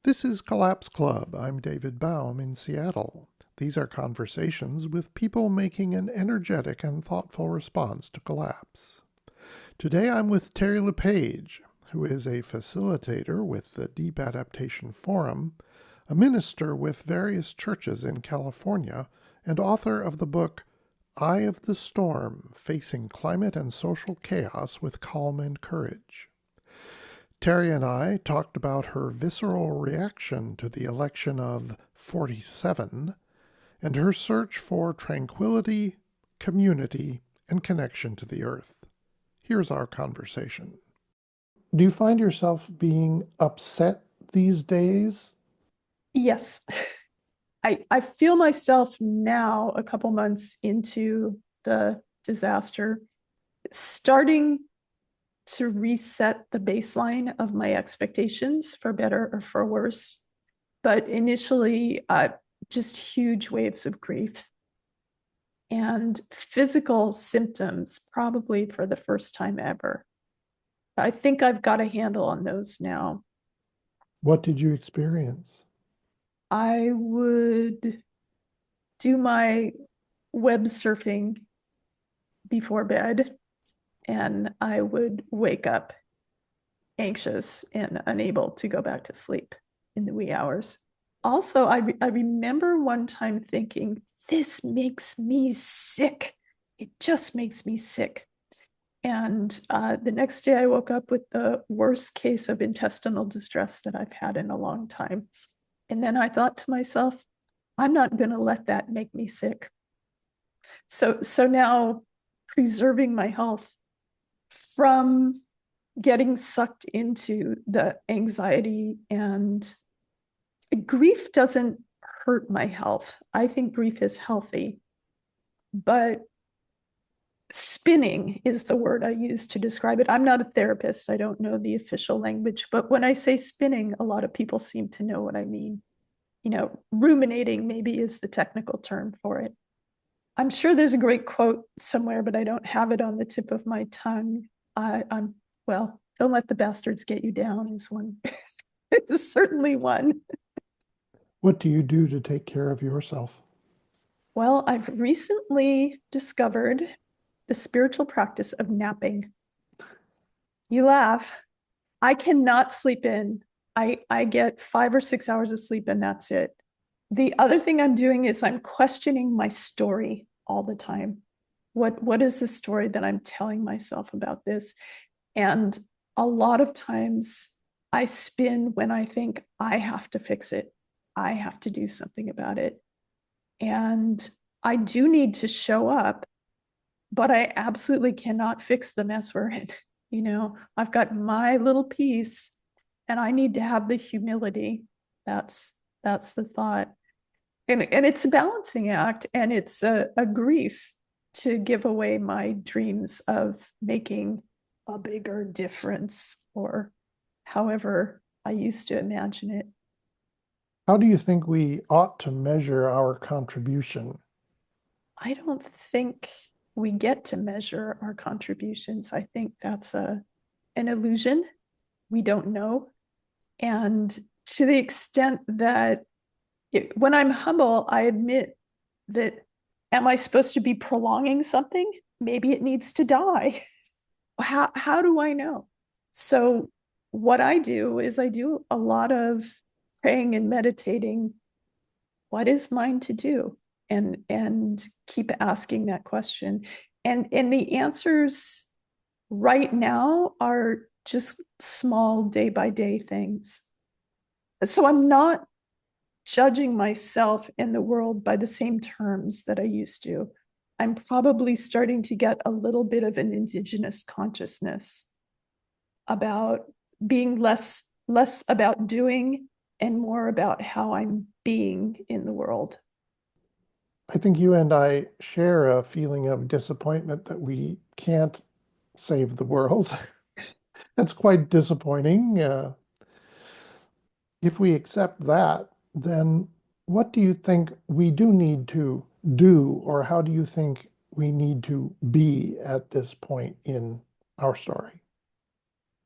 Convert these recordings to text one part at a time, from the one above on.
This is Collapse Club. I'm David Baum in Seattle. These are conversations with people making an energetic and thoughtful response to collapse. Today I'm with Terry LePage, who is a facilitator with the Deep Adaptation Forum, a minister with various churches in California, and author of the book Eye of the Storm: Facing Climate and Social Chaos with Calm and Courage. Terry and I talked about her visceral reaction to the election of 47 and her search for tranquility, community, and connection to the earth. Here's our conversation. Do you find yourself being upset these days? Yes. I feel myself now, a couple months into the disaster, starting to reset the baseline of my expectations for better or for worse. But initially, just huge waves of grief and physical symptoms, probably for the first time ever. I think I've got a handle on those now. What did you experience? I would do my web surfing before bed, and I would wake up anxious and unable to go back to sleep in the wee hours. Also, I remember one time thinking, this makes me sick. It just makes me sick. And the next day, I woke up with the worst case of intestinal distress that I've had in a long time. And then I thought to myself, I'm not going to let that make me sick. So now preserving my health from getting sucked into the anxiety, and grief doesn't hurt my health. I think grief is healthy, but spinning is the word I use to describe it. I'm not a therapist. I don't know the official language, but when I say spinning, a lot of people seem to know what I mean. Ruminating maybe is the technical term for it. I'm sure there's a great quote somewhere, but I don't have it on the tip of my tongue. Well, don't let the bastards get you down is one. It's certainly one. What do you do to take care of yourself? Well, I've recently discovered the spiritual practice of napping. You laugh. I cannot sleep in. I get 5 or 6 hours of sleep and that's it. The other thing I'm doing is I'm questioning my story all the time. What is the story that I'm telling myself about this? And a lot of times I spin when I think I have to fix it. I have to do something about it. And I do need to show up, but I absolutely cannot fix the mess we're in. I've got my little piece and I need to have the humility. That's the thought. And it's a balancing act, and it's a grief to give away my dreams of making a bigger difference, or however I used to imagine it. How do you think we ought to measure our contribution? I don't think we get to measure our contributions. I think that's an illusion. We don't know. And to the extent that when I'm humble, I admit that, am I supposed to be prolonging something? Maybe it needs to die. How do I know? So what I do is I do a lot of praying and meditating. What is mine to do? And keep asking that question. And the answers right now are just small day by day things. So I'm not judging myself and the world by the same terms that I used to. I'm probably starting to get a little bit of an indigenous consciousness about being less about doing and more about how I'm being in the world. I think you and I share a feeling of disappointment that we can't save the world. That's quite disappointing. If we accept that, then what do you think we do need to do, or how do you think we need to be at this point in our story?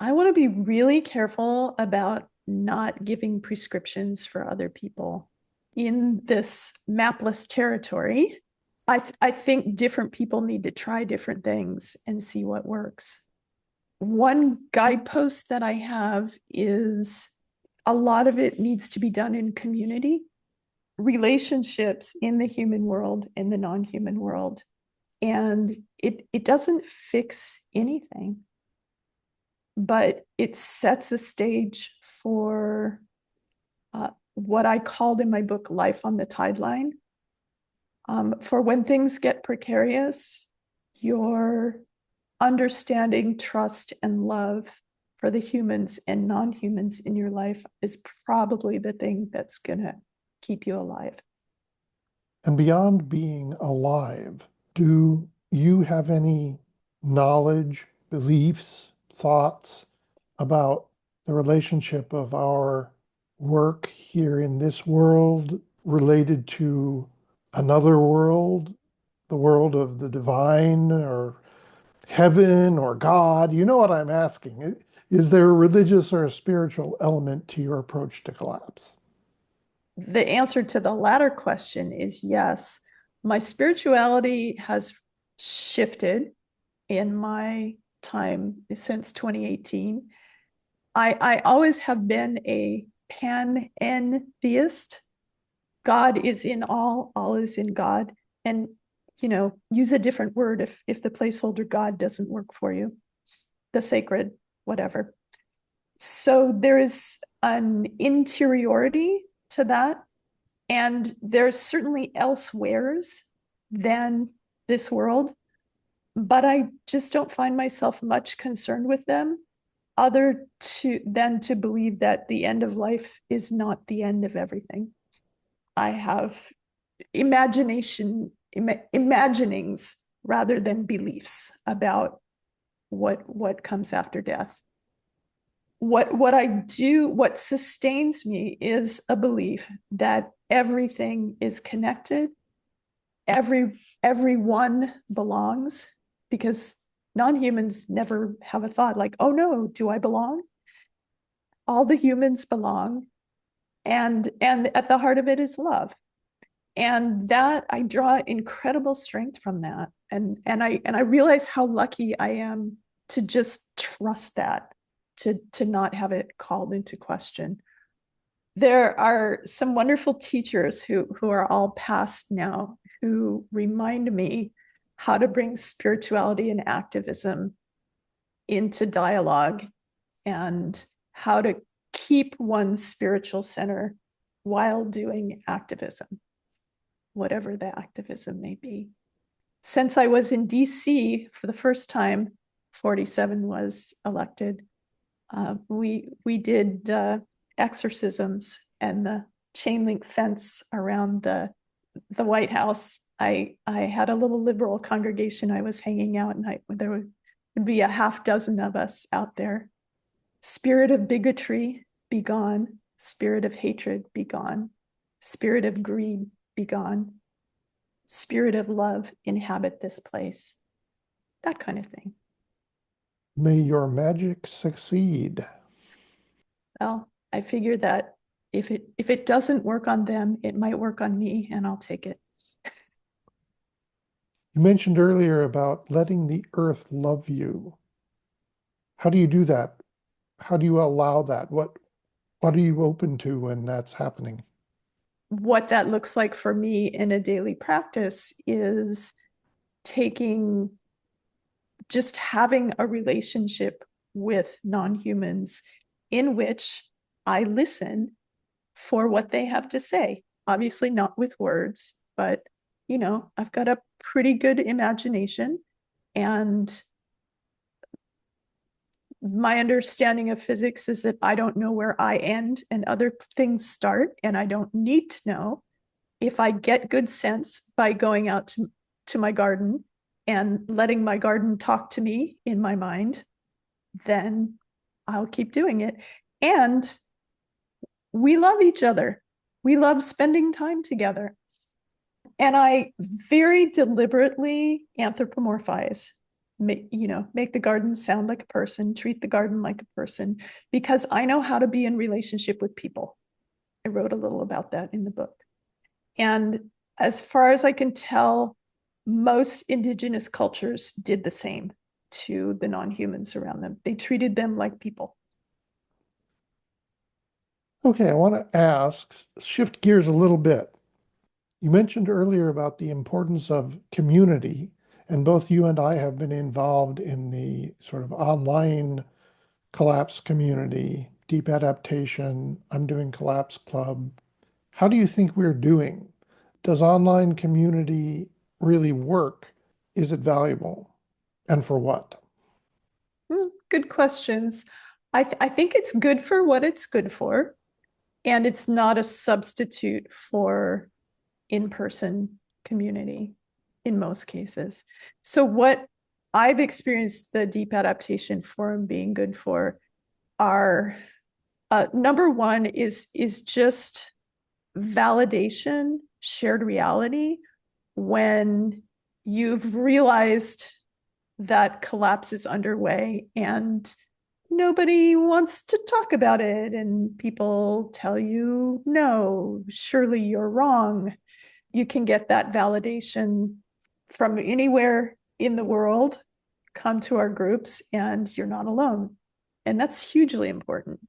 I want to be really careful about not giving prescriptions for other people. In this mapless territory, I think different people need to try different things and see what works. One guidepost that I have is a lot of it needs to be done in community, relationships in the human world, in the non-human world. And it doesn't fix anything, but it sets a stage for what I called in my book, Life on the Tide Line. For when things get precarious, your understanding, trust, and love for the humans and non-humans in your life is probably the thing that's going to keep you alive. And beyond being alive, do you have any knowledge, beliefs, thoughts about the relationship of our work here in this world related to another world, the world of the divine or heaven or God? You know what I'm asking. Is there a religious or a spiritual element to your approach to collapse? The answer to the latter question is yes. My spirituality has shifted in my time since 2018. I always have been a panentheist. God is in all is in God. And, use a different word if the placeholder God doesn't work for you, the sacred, whatever. So there is an interiority to that. And there's certainly elsewheres than this world, but I just don't find myself much concerned with them other than to believe that the end of life is not the end of everything. I have imaginings rather than beliefs about what comes after death. What sustains me is a belief that everything is connected, everyone belongs, because non-humans never have a thought like, oh no, do I belong? All the humans belong, and at the heart of it is love. And that I draw incredible strength from that. And I realize how lucky I am to just trust that, to not have it called into question. There are some wonderful teachers who are all past now who remind me how to bring spirituality and activism into dialogue and how to keep one's spiritual center while doing activism, whatever the activism may be. Since I was in DC for the first time, 47 was elected, we did exorcisms and the chain link fence around the White House. I had a little liberal congregation I was hanging out, and there would be a half dozen of us out there. Spirit of bigotry, be gone. Spirit of hatred, be gone. Spirit of greed, be gone. Spirit of love, inhabit this place. That kind of thing. May your magic succeed. Well, I figure that if it doesn't work on them, it might work on me, and I'll take it. You mentioned earlier about letting the earth love you. How do you do that? How do you allow that? What are you open to when that's happening? What that looks like for me in a daily practice is just having a relationship with non-humans in which I listen for what they have to say. Obviously not with words, but I've got a pretty good imagination, and my understanding of physics is that I don't know where I end and other things start, and I don't need to know. If I get good sense by going out to my garden and letting my garden talk to me in my mind, then I'll keep doing it. And we love each other. We love spending time together. And I very deliberately anthropomorphize. make the garden sound like a person, treat the garden like a person, because I know how to be in relationship with people. I wrote a little about that in the book. And as far as I can tell, most indigenous cultures did the same to the non-humans around them. They treated them like people. Okay, I want to shift gears a little bit. You mentioned earlier about the importance of community, and both you and I have been involved in the sort of online collapse community, deep adaptation. I'm doing Collapse Club. How do you think we're doing? Does online community really work? Is it valuable? And for what? Good questions. I think it's good for what it's good for, and it's not a substitute for in-person community in most cases. So what I've experienced the Deep Adaptation Forum being good for are number one is just validation, shared reality when you've realized that collapse is underway and nobody wants to talk about it, and people tell you, no, surely you're wrong. You can get that validation from anywhere in the world. Come to our groups and you're not alone. And that's hugely important.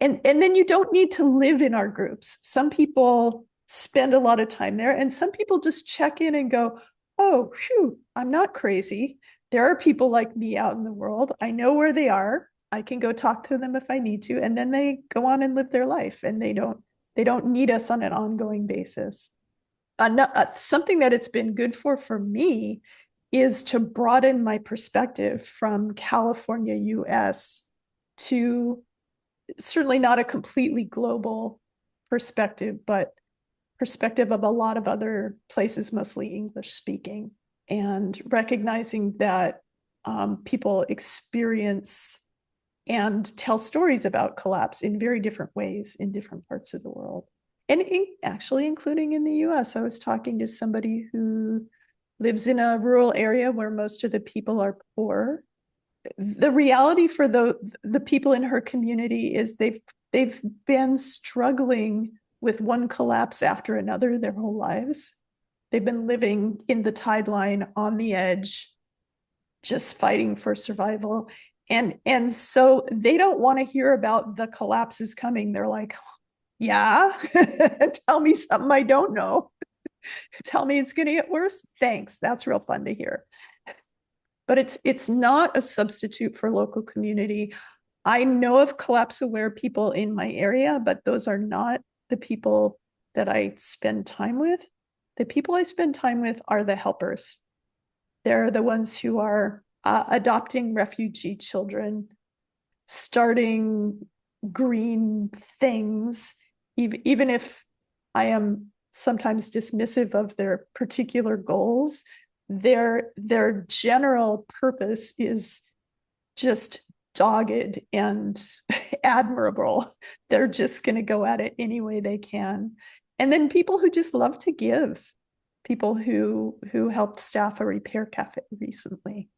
And then you don't need to live in our groups. Some people spend a lot of time there, and some people just check in and go, oh, phew, I'm not crazy. There are people like me out in the world. I know where they are. I can go talk to them if I need to. And then they go on and live their life, and they don't need us on an ongoing basis. Something that it's been good for me is to broaden my perspective from California, US, to certainly not a completely global perspective, but perspective of a lot of other places, mostly English speaking, and recognizing that people experience and tell stories about collapse in very different ways in different parts of the world. And actually, including in the US, I was talking to somebody who lives in a rural area where most of the people are poor. The reality for the people in her community is they've been struggling with one collapse after another their whole lives. They've been living in the tide line on the edge, just fighting for survival. And so they don't want to hear about the collapses coming. They're like, yeah, tell me something I don't know. Tell me it's going to get worse. Thanks. That's real fun to hear. But it's not a substitute for local community. I know of collapse aware people in my area, but those are not the people that I spend time with. The people I spend time with are the helpers. They're the ones who are adopting refugee children, starting green things, even if I am sometimes dismissive of their particular goals. Their general purpose is just dogged and admirable. They're just going to go at it any way they can. And then people who just love to give, people who helped staff a repair cafe recently.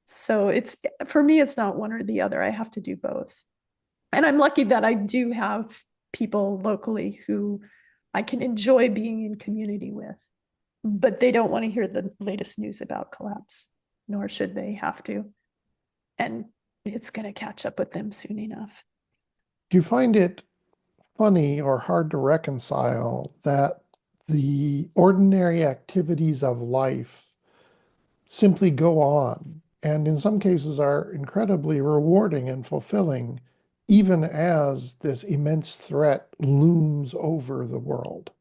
So it's, for me, it's not one or the other. I have to do both. And I'm lucky that I do have people locally who I can enjoy being in community with, but they don't want to hear the latest news about collapse, nor should they have to. And it's going to catch up with them soon enough. Do you find it funny or hard to reconcile that the ordinary activities of life simply go on and in some cases are incredibly rewarding and fulfilling, even as this immense threat looms over the world?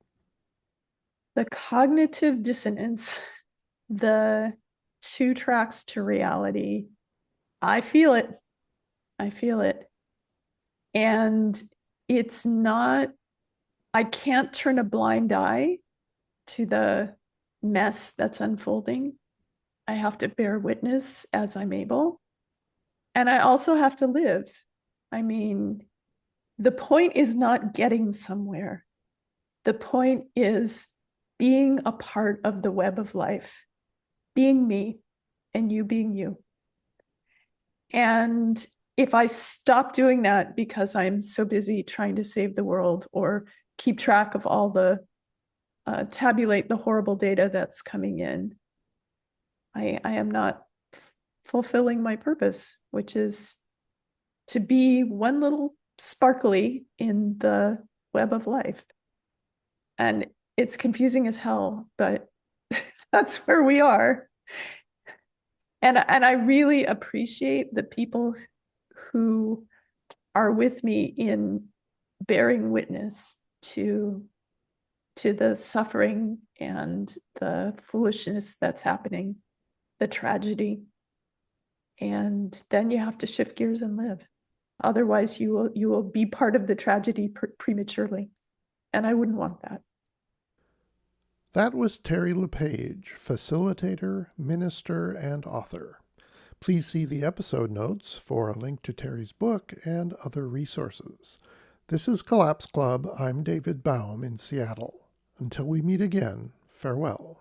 The cognitive dissonance, the two tracks to reality, I feel it. I feel it. And it's not, I can't turn a blind eye to the mess that's unfolding. I have to bear witness as I'm able. And I also have to live. I mean, the point is not getting somewhere. The point is being a part of the web of life, being me, and you being you. And if I stop doing that because I'm so busy trying to save the world or keep track of all the tabulate the horrible data that's coming in, I am not fulfilling my purpose, which is to be one little sparkly in the web of life. And it's confusing as hell, but that's where we are. And I really appreciate the people who are with me in bearing witness to the suffering and the foolishness that's happening, the tragedy. And then you have to shift gears and live. Otherwise, you will be part of the tragedy prematurely. And I wouldn't want that. That was Terry LePage, facilitator, minister, and author. Please see the episode notes for a link to Terry's book and other resources. This is Collapse Club. I'm David Baum in Seattle. Until we meet again, farewell.